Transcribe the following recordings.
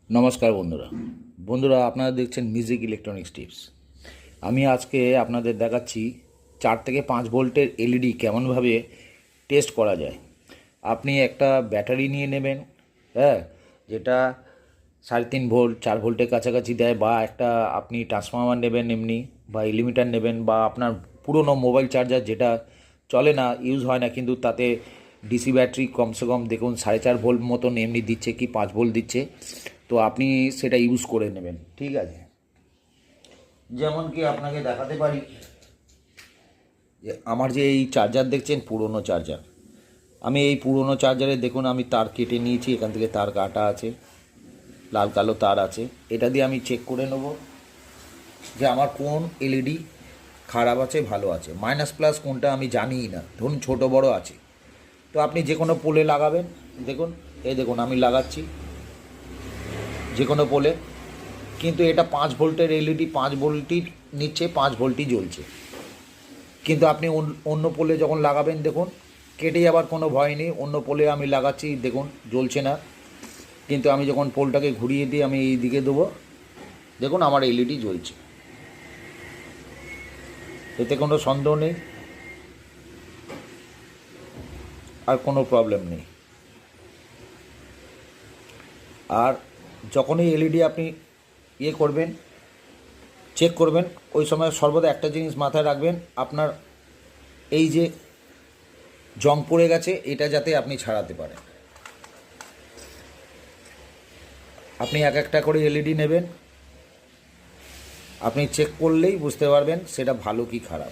নমস্কার বন্ধুরা আপনারা দেখছেন মিউজিক ইলেকট্রনিক্স টিপস। আমি আজকে আপনাদের দেখাচ্ছি 4 থেকে 5 ভোল্টের এলইডি কেমনভাবে টেস্ট করা যায়। আপনি একটা ব্যাটারি নিয়ে নেবেন, হ্যাঁ, যেটা 3.5 ভোল্ট 4 ভোল্টের কাছাকাছি দেয়, বা একটা আপনি ট্রান্সফরমার নেবেন এমনি, বা লিমিটার নেবেন, বা আপনার পুরনো মোবাইল চার্জার যেটা চলে না, ইউজ হয় না, কিন্তু তাতে ডিসি ব্যাটারি কমসে কম দেখুন 4.5 ভোল্ট মতন এমনি দিচ্ছে, কি 5 ভোল্ট দিচ্ছে। তো আপনি সেটা ইউজ করে নেবেন, ঠিক আছে। যেমন কি আপনাকে দেখাতে পারি যে আমার যে এই চার্জার দেখছেন, পুরনো চার্জার, আমি এই পুরনো চার্জারে দেখুন আমি তার কেটে নিয়েছি, এখান থেকে তার কাটা আছে, লাল কালো তার আছে। এটা দিয়ে আমি চেক করে নেব যে আমার কোন এলইডি খারাপ আছে ভালো আছে, মাইনাস প্লাস কোনটা আমি জানিই না, ধরুন ছোটো বড় আছে। তো আপনি যে কোনো পোলে লাগাবেন, দেখুন এই দেখুন আমি লাগাচ্ছি যে কোনো পোলে, কিন্তু এটা 5 ভোল্টের এলইডি, 5 ভোল্টই নিচ্ছে, 5 ভোল্টই জ্বলছে। কিন্তু আপনি অন্য পোলে যখন লাগাবেন দেখুন কেটে যাবার কোনো ভয় নেই। অন্য পোলে আমি লাগাচ্ছি, দেখুন জ্বলছে না, কিন্তু আমি যখন পোলটাকে ঘুরিয়ে দিয়ে আমি এই দিকে দেবো, দেখুন আমার এলইডি জ্বলছে, এতে কোনো সন্দেহ নেই আর কোনো প্রবলেম নেই। আর যখনই এলইডি আপনি করবেন, চেক করবেন, ওই সময় সর্বদা একটা জিনিস মাথায় রাখবেন, আপনার এই যে জং পড়ে গেছে এটা যাতে আপনি ছাড়াতে পারেন। আপনি এক একটা করে এলইডি নেবেন, আপনি চেক করলেই বুঝতে পারবেন সেটা ভালো কি খারাপ।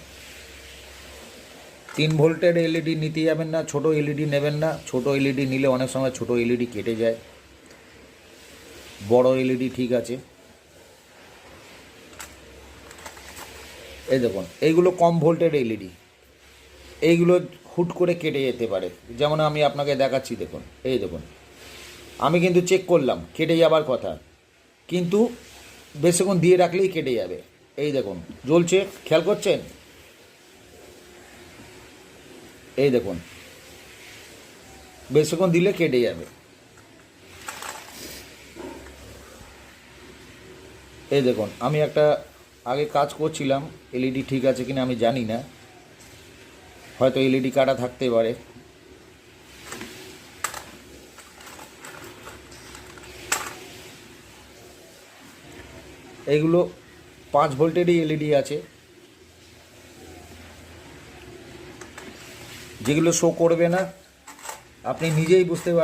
3 ভোল্টের এলইডি নিতে যাবেন না, ছোটো এলইডি নেবেন না। ছোটো এলইডি নিলে অনেক সময় ছোটো এলইডি কেটে যায়, বড় এলইডি ঠিক আছে। এই দেখুন এইগুলো কম ভোল্টের এলইডি, এইগুলো হুট করে কেটে যেতে পারে। যেমন আমি আপনাকে দেখাচ্ছি, দেখুন এই দেখুন আমি কিন্তু চেক করলাম কেটে যাবার কথা, কিন্তু বেশিক্ষণ দিয়ে রাখলেই কেটে যাবে। এই দেখুন জ্বলছে, খেয়াল করছেন, এই দেখুন বেশিক্ষণ দিলে কেটে যাবে। এই দেখুন আমি একটা আগে কাজ করছিলাম, এলইডি ঠিক আছে কিনা আমি জানি না, হয়তো এলইডি কাটা থাকতে পারে। এইগুলো 5 ভোল্টেরই এলইডি আছে, যেগুলো শো করবে না, আপনি নিজেই বুঝতে পারবেন।